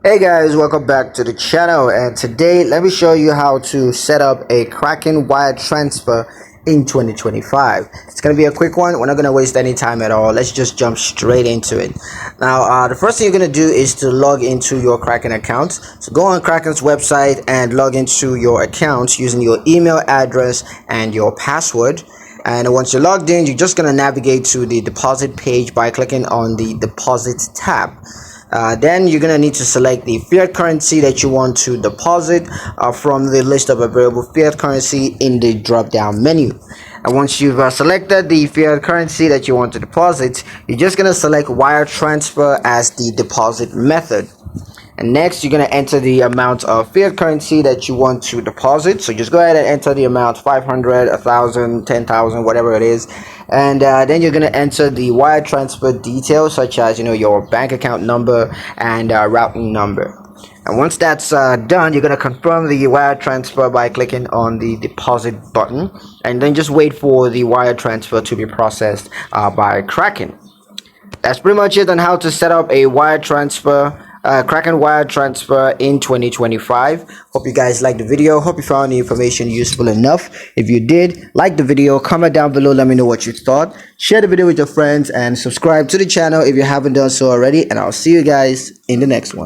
Hey guys, welcome back to the channel, and today let me show you how to set up a Kraken wire transfer in 2025. It's gonna be a quick one. We're not gonna waste any time at all. Let's just jump straight into it. Now the first thing you're gonna do is to log into your Kraken account. So go on Kraken's website and log into your account using your email address and your password. And once you're logged in, you're just gonna navigate to the deposit page by clicking on the deposit tab. Then you're gonna need to select the fiat currency that you want to deposit from the list of available fiat currency in the drop down menu. And once you've selected the fiat currency that you want to deposit, you're just gonna select wire transfer as the deposit method. And next you're going to enter the amount of fiat currency that you want to deposit. So just go ahead and enter the amount: 500, 1,000, 10,000, whatever it is. And then you're going to enter the wire transfer details, such as your bank account number and routing number. And once that's done, you're going to confirm the wire transfer by clicking on the deposit button, and then just wait for the wire transfer to be processed by Kraken. That's pretty much it on how to set up a wire transfer, Kraken wire transfer in 2025. Hope you guys liked the video. Hope you found the information useful enough. If you did, like the video, comment down below, let me know what you thought. Share the video with your friends and subscribe to the channel if you haven't done so already. And I'll see you guys in the next one.